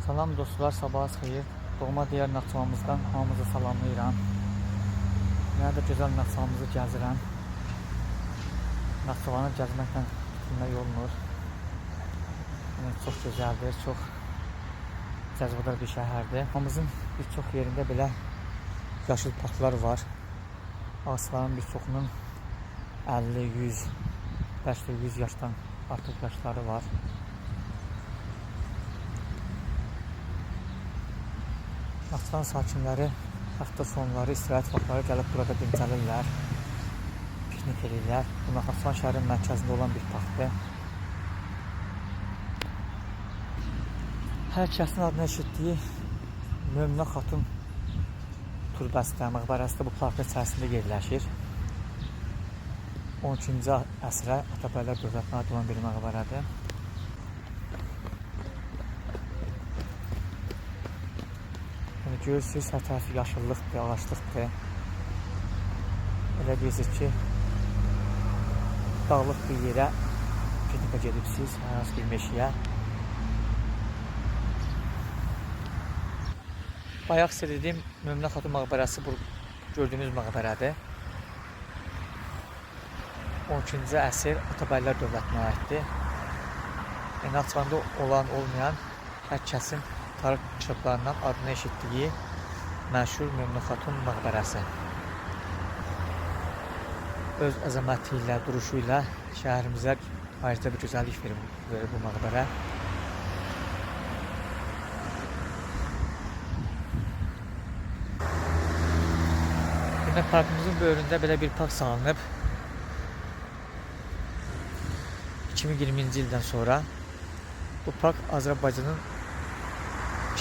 Salam dostlar, sabahınız xeyir. Doğma diyar Naxçıvanımızdan hamınızı salamlayıram. Yenə də gözəl Naxçıvanımızı gəzirəm. Naxçıvanı gəzməklə bitirmək olmur. Çox gözəldir, çox cəzbədar bir şəhərdir. Hamımızın bir çox yerində belə yaşıl parklar var. Ağaçların bir çoxunun 50, 100, bəlkə 100 yaşdan artıq yaşları var. Naxçıvan sakinləri həftə sonları, istirahət vaxtları gəlib burada dincəlirlər, piknik edirlər. Bu Naxçıvan şəhərin mərkəzində olan bir parkdır. Hər kəsin adını eşitdiyi Möminə Xatun türbəsi də, məqbərəsi də bu parkın içərisində yerləşir. 12-ci əsrə Atabəylər dövlətinə aid olan bir məqbərədir. Görürsünüz, hər tərəfi yaşıllıqdır, ağaçlıqdır. Elə bilirsiniz ki, dağlıq bir yerə piknikə gedibsiniz, hər hansı bir meşəyə. Bayaq sizə dediyim Möminə Xatun məqbərəsi bu gördüyümüz məqbərədir. 12-ci əsr Atabəylər dövlətinə aiddir. Naxçıvanda olan, olmayan hər kəsin tarix kitablarından adını eşitdiyi məşhur Möminə Xatun məqbərəsi. Öz əzəməti ilə, duruşu ilə şəhərimizə ayrıca bir gözəllik verir bu məqbərə. Demək, parkımızın böyründə belə bir park salınıb. 2020-ci ildən sonra bu park Azərbaycanın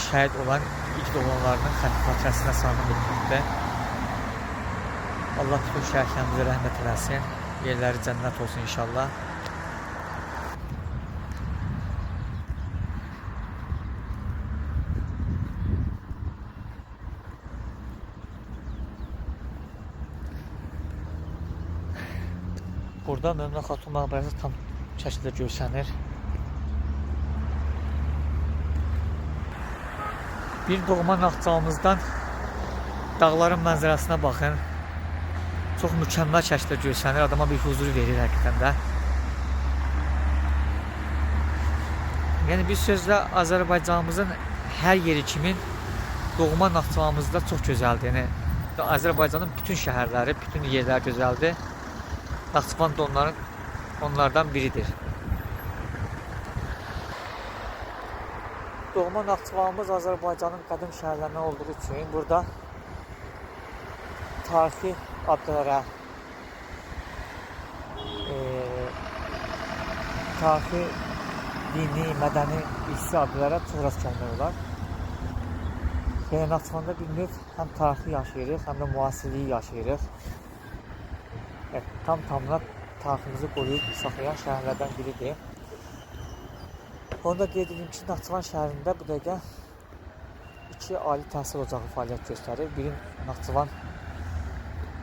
şəhid olan ilk doğulanlarının xatirəsinə salınan bir parkdır. Allah bütün şəhidlərimizə rəhmət eləsin, yerləri cənnət olsun inşallah. Burada Möminə Xatun məqbərəsi tam şəkildə görsənir. Bir doğma Naxçıvanımızdan dağların mənzərəsinə baxın. Çox mükəmməl şəkildə görsənir, adama bir huzur verir həqiqətən də. Yəni bir sözlə Azərbaycanımızın hər yeri kimi doğma Naxçıvanımız da çox gözəldir. Yəni Azərbaycanın bütün şəhərləri, bütün yerləri gözəldir. Naxçıvan da onlardan biridir. Doğma Naxçıvanımız Azərbaycanın qədim şəhərlərindən olduğu üçün burada tarixi abidələrə, tarixi, dini, mədəni, irsi abidələrə çox rast gəlmək olar. Yəni Naxçıvanda bir növ həm tarixi yaşayırıq, həm də müasirliyi yaşayırıq. Tam-tamına tariximizi qoruyub saxlayan şəhərlərdən biridir. Onu da qeyd edeyim ki, Naxçıvan şəhərində bu dəqiqə 2 ali təhsil ocağı fəaliyyət göstərir. Biri Naxçıvan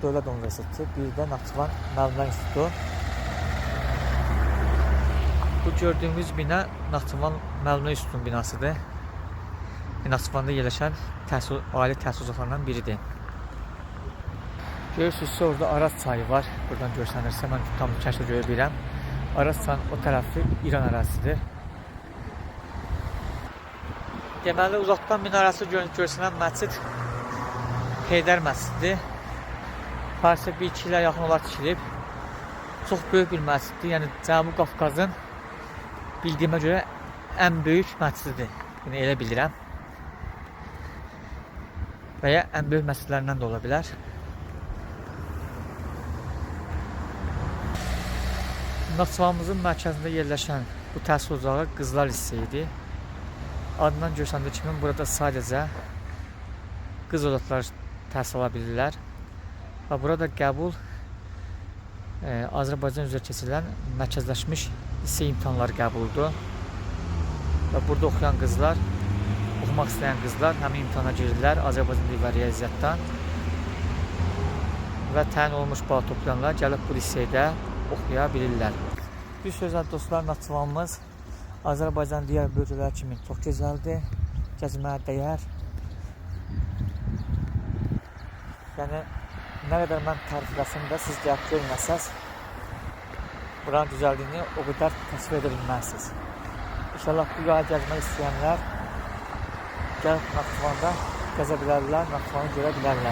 Dövlət Universiteti, biri də Naxçıvan Müəllimlər İnstitutu. Bu gördüyümüz bina Naxçıvan Müəllimlər İnstitutunun binasıdır. Naxçıvanda yerləşən ali təhsil ocaqlarından biridir. Görürsünüz, orada Araz çayı var. Buradan görsənirsə, mən tam kəşf görə bilirəm. Araz çayının o tərəfi İran ərazisidir. Deməli, uzaqdan minarəsi görsənən məscid Heydər məscididir. Parisi 1-2 ilə yaxın olaraq tikilib. Çox böyük bir məsciddir. Yəni, Cənubi Qafqazın bildiyimə görə ən böyük məscididir. Yəni, elə bilirəm. Və ya ən böyük məscidlərindən də ola bilər. Naxçıvanımızın mərkəzində yerləşən bu təhsil ocağı qızlar liseyi idi. Adından görsəndiyi kimi burada sadəcə qız övladları təhsil ala bilirlər. Və burada qəbul Azərbaycan üzrə keçirilən mərkəzləşmiş lise imtahanları qəbuludur. Və burada oxuyan qızlar, oxumaq istəyən qızlar həmin imtahana girirlər Azərbaycan dili və riyaziyyatdan. Və təyin olunmuş bal toplayanlar gəlib bu liseydə oxuya bilirlər. Bir sözlə dostlar, Naxçıvanımız Azərbaycan digər bölgələri kimi çox gözəldir. gəzməyə dəyər. Yəni, nə qədər mən tərifləsim də siz gəlib görməsəz, buranın düzəldiyini o qədər təsvir edə bilməzsiniz. İnşallah bu yaya gəzmək istəyənlər gəlib Naxçıvanda gəzə bilərlər, Naxçıvanı görə bilərlər.